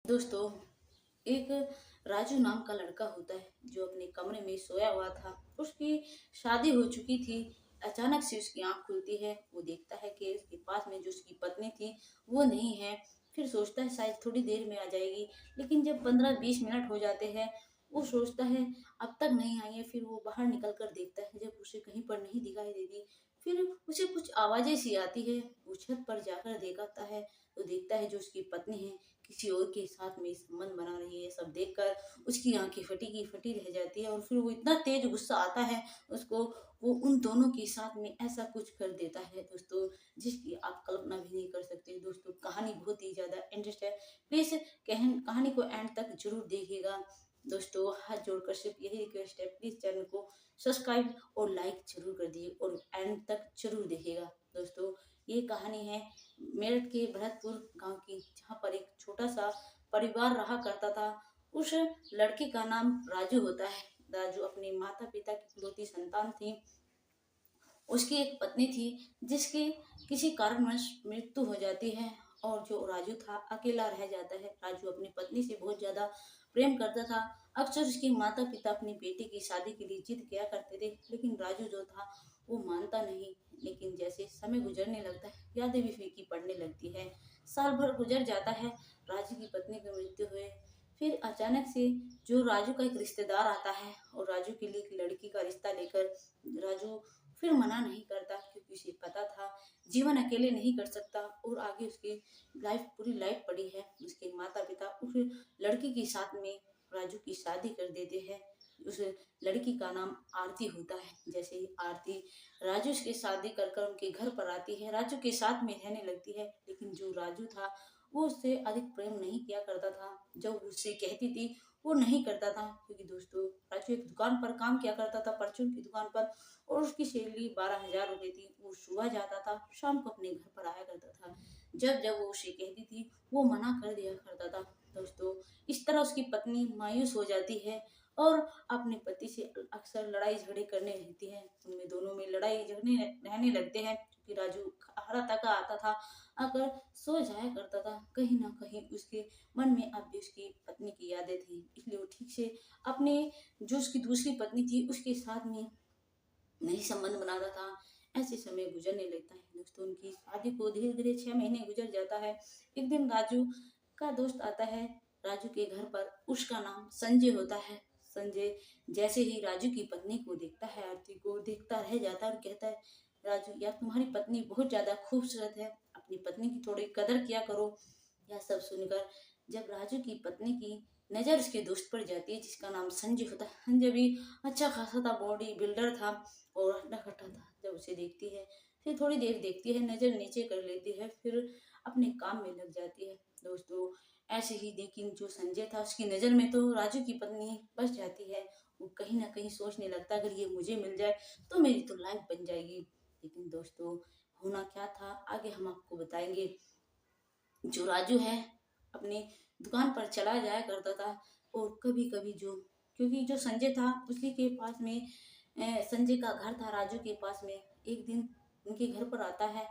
दोस्तों, एक राजू नाम का लड़का होता है जो अपने कमरे में सोया हुआ था। उसकी शादी हो चुकी थी। अचानक से उसकी आंख खुलती है। वो देखता है कि उसके पास में जो उसकी पत्नी थी वो नहीं है। फिर सोचता है शायद थोड़ी देर में आ जाएगी, लेकिन जब 15-20 मिनट हो जाते हैं वो सोचता है अब तक नहीं आई है। फिर वो बाहर निकल कर देखता है, जब उसे कहीं पर नहीं दिखाई देती फिर उसे कुछ आवाजें सी आती है। वो छत पर जाकर देखता है तो देखता है जो उसकी पत्नी है किसी और के साथ में संबंध बना रही है। सब देखकर उसकी आंखें फटी की फटी रह जाती है और फिर वो इतना तेज गुस्सा आता है उसको, वो उन दोनों के साथ में ऐसा कुछ कर देता है दोस्तों, जिसकी आप कल्पना भी नहीं कर सकते। दोस्तों, कहानी बहुत ही ज़्यादा इंटरेस्ट है। प्लीज़ कहानी को एंड तक जरूर देखिएगा। दोस्तों, हाथ जोड़कर सिर्फ यही रिक्वेस्ट है, प्लीज़ चैनल को सब्सक्राइब और लाइक जरूर कर दिए और एंड तक जरूर देखिएगा। दोस्तों, ये कहानी है मेरठ के भरतपुर गांव की, जहाँ पर एक छोटा सा परिवार रहा करता था। उस लड़के का नाम राजू होता है। राजू अपने माता पिता की इकलौती संतान थी। उसकी एक पत्नी थी जिसकी किसी कारणवश मृत्यु हो जाती है और जो राजू था अकेला रह जाता है। राजू अपनी पत्नी से बहुत ज्यादा प्रेम करता था। अक्सर उसके माता पिता अपनी बेटी की शादी के लिए जिद किया करते थे, लेकिन राजू जो था वो मानता नहीं। लेकिन जैसे समय गुजरने लगता है यादें भी फीकी पड़ने लगती है। साल भर गुजर जाता है राजू की पत्नी की मृत्यु हुए। फिर अचानक से जो राजू का एक रिश्तेदार आता है और राजू के लिए एक लड़की का रिश्ता लेकर, राजू फिर मना नहीं करता क्योंकि उसे पता था जीवन अकेले नहीं कर सकता और आगे उसकी लाइफ पूरी लाइफ पड़ी है। उसके माता पिता उस लड़की के साथ में राजू की शादी कर देते हैं। उस लड़की का नाम आरती होता है। जैसे ही आरती राजू से शादी कर कर उनके घर पर आती है, राजू के साथ में रहने लगती है। लेकिन जो राजू था वो उससे अधिक प्रेम नहीं किया करता था। जो उससे कहती थी वो नहीं करता था, क्योंकि दोस्तों राजू एक दुकान पर काम किया करता था, परचून की दुकान पर, और उसकी सैलरी 12,000 रुपये थी। वो सुबह जाता था, शाम को अपने घर पर आया करता था। जब जब वो उसे कहती थी वो मना कर दिया करता था। दोस्तों, इस तरह उसकी पत्नी मायूस हो जाती है और अपने पति से अक्सर लड़ाई झगड़े करने रहती है। उनमें दोनों में लड़ाई झगड़े रहने लगते हैं क्योंकि राजू हरा थका आता था, अगर सो जाया करता था। कहीं ना कहीं उसके मन में अब भी उसकी पत्नी की यादें थी, इसलिए वो ठीक से अपने जो उसकी दूसरी पत्नी थी उसके साथ में नहीं संबंध बनाता था। ऐसे समय गुजरने लगता है दोस्तों। उनकी शादी को धीरे धीरे 6 महीने गुजर जाता है। एक दिन राजू का दोस्त आता है राजू के घर पर। उसका नाम संजय होता है। संजय जैसे ही राजू की पत्नी को देखता है, आरती को देखता रह जाता है और कहता है, राजू यार तुम्हारी पत्नी बहुत ज्यादा खूबसूरत है, अपनी पत्नी की थोड़ी कदर किया करो। यह सब सुनकर जब राजू की पत्नी की नजर उसके दोस्त पर जाती है जिसका नाम संजय होता है, संजय भी अच्छा खासा था, बॉडी बिल्डर था और हट्टा कट्टा था। जब उसे देखती है फिर थोड़ी देर देखती है, नजर नीचे कर लेती है, फिर अपने काम में लग जाती है। दोस्तों, ऐसे ही लेकिन जो संजय था उसकी नजर में तो राजू की पत्नी बस जाती है। वो कहीं ना कहीं सोचने लगता है अगर ये मुझे मिल जाए तो मेरी तो लाइफ बन जाएगी। लेकिन दोस्तों, होना क्या था आगे हम आपको बताएंगे। जो राजू है अपनी दुकान पर चला जाया करता था और कभी कभी जो, क्योंकि जो संजय था उसी के पास में संजय का घर था राजू के पास में। एक दिन उनके घर पर आता है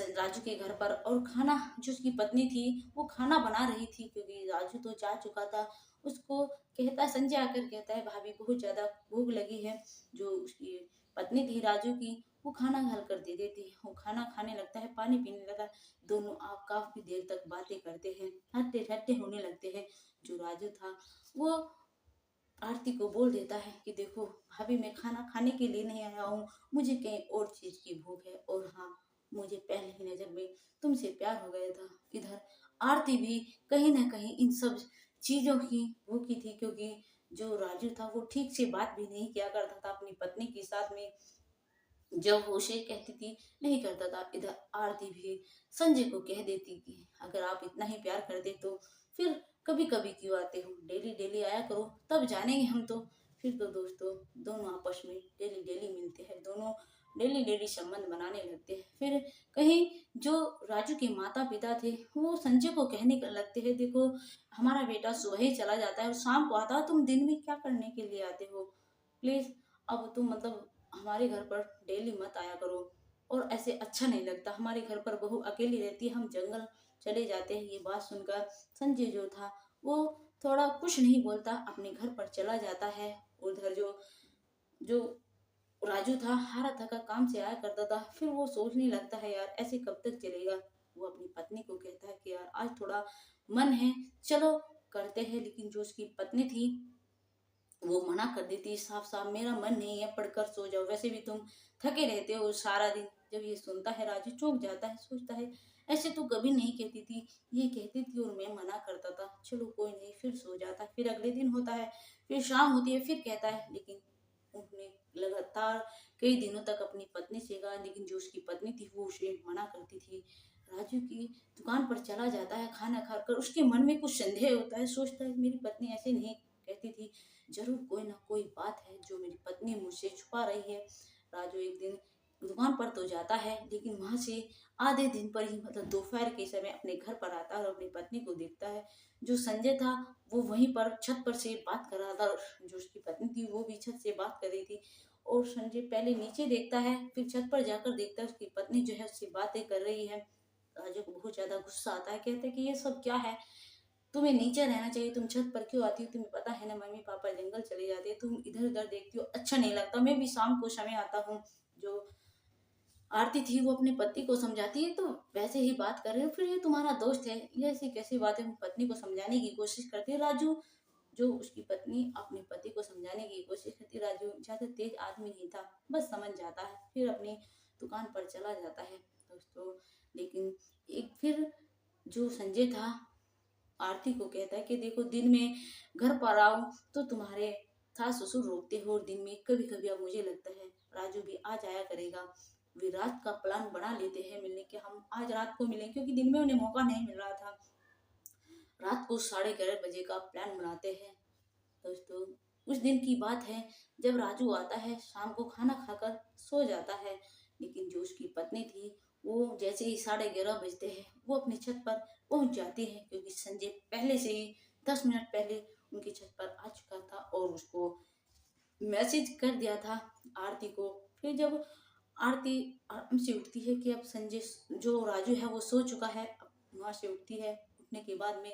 राजू के घर पर, और खाना जो उसकी पत्नी थी वो खाना बना रही थी क्योंकि राजू तो जा चुका था। उसको कहता, संजय आकर कहता है भाभी बहुत ज्यादा भूख लगी है। जो उसकी पत्नी थी राजू की वो खाना घाल कर दे देती है। वो खाना खाने लगता है, पानी पीने लगा। दोनों आप काफी देर तक बातें करते हैं, हट्टे हट्टे होने लगते हैं। जो राजू था वो आरती को बोल देता है कि देखो भाभी, मैं खाना खाने के लिए नहीं आया हूँ, मुझे कहीं और चीज की भूख है। और हाँ, मुझे पहले ही नजर में तुमसे प्यार हो गया था। इधर आरती भी कहीं ना कहीं इन सब चीजों की भूखी थी, क्योंकि जो राजू था वो ठीक से बात भी नहीं किया करता था अपनी पत्नी के साथ में। जब वो उसे कहती थी नहीं करता था। इधर आरती भी संजय को कह देती कि अगर आप इतना ही प्यार करते तो फिर कभी कभी क्यों आते हो, डेली डेली आया करो तब जानेंगे हम तो। फिर तो दोस्तों दोनों आपस में डेली डेली मिलते हैं, दोनों डेली डेली संबंध बनाने लगते हैं। फिर कहीं जो राजू के माता पिता थे वो संजय को कहने लगते हैं, देखो हमारा बेटा सुबह ही चला जाता है और शाम को आता है, तुम दिन में क्या करने के लिए आते हो, प्लीज अब तुम मतलब हमारे घर पर डेली मत आया करो। और ऐसे अच्छा नहीं लगता, हमारे घर पर बहू अकेली रहती है, हम जंगल चले जाते हैं। ये बात सुनकर संजय जो था वो थोड़ा कुछ नहीं बोलता, अपने घर पर चला जाता है। उधर जो जो राजू था हारा थका काम से आया करता था, फिर वो सोचने लगता है यार ऐसे कब तक चलेगा। वो अपनी पत्नी को कहता है कि यार आज थोड़ा मन है, चलो करते हैं। लेकिन जो उसकी पत्नी थी वो मना कर देती है साफ साफ, मेरा मन नहीं है, पढ़कर सो जाओ, वैसे भी तुम थके रहते हो सारा दिन। जब ये सुनता है राजू चौंक जाता है, सोचता है ऐसे तो कभी नहीं कहती थी, ये कहती थी और मैं मना करता था, चलो कोई नहीं, फिर सो जाता है। फिर अगले दिन होता है, फिर शाम होती है, फिर कहता है। लेकिन उसने लगातार कई दिनों तक अपनी पत्नी से कहा, लेकिन जो उसकी पत्नी थी वो उसे मना करती थी। राजू की दुकान पर चला जाता है खाना खाकर, उसके मन में कुछ संदेह होता है, सोचता है मेरी पत्नी ऐसे नहीं कहती थी, जरूर कोई ना कोई बात है जो मेरी पत्नी मुझसे छुपा रही है। राजू एक दिन दुकान पर तो जाता है, लेकिन वहां से आधे दिन पर ही मतलब दोपहर के समय अपने घर पर आता है और अपनी पत्नी को देखता है। जो संजय था वो वहीं पर छत पर से बात कर रहा था, और जो उसकी पत्नी थी वो भी छत से बात कर रही थी। और संजय पहले नीचे देखता है, फिर छत पर जाकर देखता है उसकी पत्नी जो है उससे बातें कर रही है। राजू को बहुत ज्यादा गुस्सा आता है, कहते हैं कि ये सब क्या है, तुम्हें नीचे रहना चाहिए, तुम छत पर क्यों आती हो, तुम्हें पता है ना मम्मी पापा जंगल चले जाते हैं, तुम इधर उधर देखती हो, अच्छा नहीं लगता। मैं भी शाम को समय आता हूँ। जो आरती थी वो अपने पति को समझाती है, तो वैसे ही बात कर रहे हो, फिर ये तुम्हारा दोस्त है, ये ऐसी कैसी बात है, पत्नी को समझाने की कोशिश करती है। राजू जो उसकी पत्नी अपने पति को समझाने की कोशिश करती, राजू ज्यादा तेज आदमी नहीं था, बस समझ जाता है, फिर अपनी दुकान पर चला जाता है दोस्तों। लेकिन एक फिर जो संजय था आरती को कहता है कि देखो दिन में घर पर आओ तो तुम्हारे सास ससुर रोकते हो, और दिन में कभी कभी अब मुझे लगता है राजू भी आ जाया करेगा। वे रात का प्लान बना लेते हैं मिलने के, हम आज रात को मिलें, क्योंकि दिन में उन्हें मौका नहीं मिल रहा था। रात को 11:30 बजे का प्लान बनाते हैं दोस्तों। उस दिन की बात है जब राजू आता है, शाम को खाना खाकर सो जाता है। लेकिन जो उसकी पत्नी थी वो जैसे ही 11:30 बजते हैं वो अपनी छत पर पहुंच जाती है, क्योंकि संजय पहले से ही 10 मिनट पहले उनकी छत पर आ चुका था और उसको मैसेज कर दिया था आरती को। फिर जब आरती आराम से उठती है कि अब संजय जो राजू है वो सो चुका है, अब वहां से उठती है, उठने के बाद में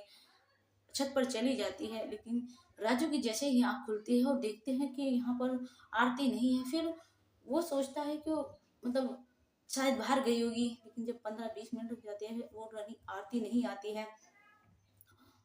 छत पर चली जाती है। लेकिन राजू की जैसे ही आँख खुलती है और देखते हैं कि यहाँ पर आरती नहीं है, फिर वो सोचता है कि मतलब शायद बाहर गई होगी। लेकिन जब 15-20 मिनट हो जाते हैं वो रनी आरती नहीं आती है,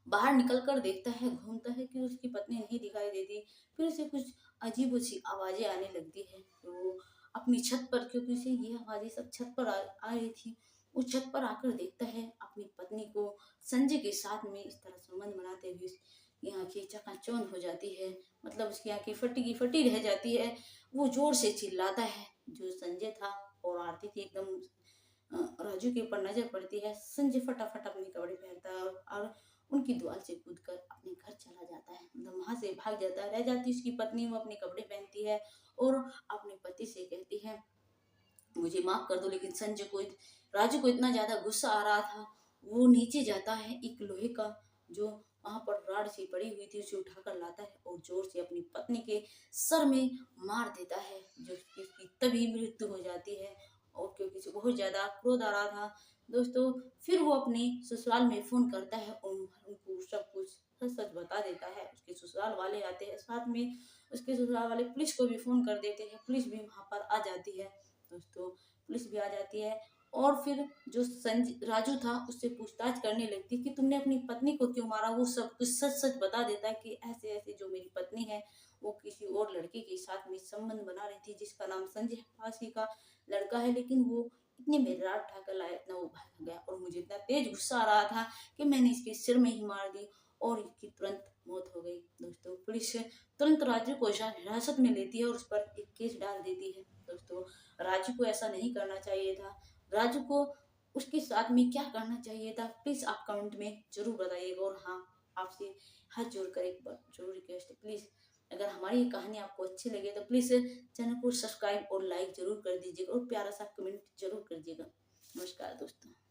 बाहर निकल कर देखता है, घूमता है कि उसकी पत्नी नहीं दिखाई देती। फिर उसे कुछ अजीब सी आवाजें आने लगती है, तो वो अपनी छत पर, क्योंकि उसे ये आवाजें सब छत पर आ रही थी, वो छत पर आकर देखता है अपनी पत्नी को संजय के साथ में इस तरह संबंध बनाते हुए। उसकी आंखें चकाचौंध हो जाती है, मतलब उसकी आंखें फटी की फटी रह जाती है। वो जोर से चिल्लाता है। जो संजय था और आरती थी एकदम राजू के ऊपर नजर पड़ती है, संजय फटाफट अपने कपड़े पहनता है और उनकी दुआर से कूदकर अपने घर चला जाता है, मतलब वहां से भाग जाता है। रह जाती उसकी पत्नी, वो अपने कपड़े पहनती है और अपने पति से कहती है मुझे माफ कर दो। लेकिन संजय को राजू को इतना ज्यादा गुस्सा आ रहा था, वो नीचे जाता है, एक लोहे का जो वहां पर राड सी पड़ी हुई थी उसे उठाकर लाता है और जोर से अपनी पत्नी के सर में मार देता है, जो उसकी तभी मृत्यु हो जाती है। और क्योंकि उसे बहुत ज्यादा क्रोध आ रहा था दोस्तों, फिर वो अपने ससुराल में फोन करता है और उनको सब कुछ सच सच बता देता है। उसके ससुराल वाले आते हैं, साथ में उसके ससुराल वाले पुलिस को भी फोन कर देते हैं, पुलिस भी वहां पर आ जाती है दोस्तों, पुलिस भी आ जाती है। और फिर जो संजय राजू था उससे पूछताछ करने लगती है कि तुमने अपनी पत्नी को क्यों मारा। वो सब कुछ सच सच बता देता है कि ऐसे ऐसे जो मेरी पत्नी है वो किसी और लड़के के साथ में संबंध बना रही थी, जिसका नाम संजय पासी का लड़का है। लेकिन वो इतनी मेरी रात उठाकर लाया, इतना वो भाग गया और मुझे इतना तेज गुस्सा आ रहा था कि मैंने इसके सिर में ही मार दी और इसकी तुरंत मौत हो गई दोस्तों। पुलिस तुरंत राजू को हिरासत में लेती है और उस पर एक केस डाल देती है दोस्तों। राजू को ऐसा नहीं करना चाहिए था। राजू को उसके साथ में क्या करना चाहिए था, प्लीज आप कमेंट में जरूर बताइएगा। और हाँ, आपसे हाथ जोड़कर एक बार जरूर रिक्वेस्ट है, प्लीज अगर हमारी ये कहानी आपको अच्छी लगे तो प्लीज चैनल को सब्सक्राइब और लाइक जरूर कर दीजिएगा और प्यारा सा कमेंट जरूर कर दीजिएगा। नमस्कार दोस्तों।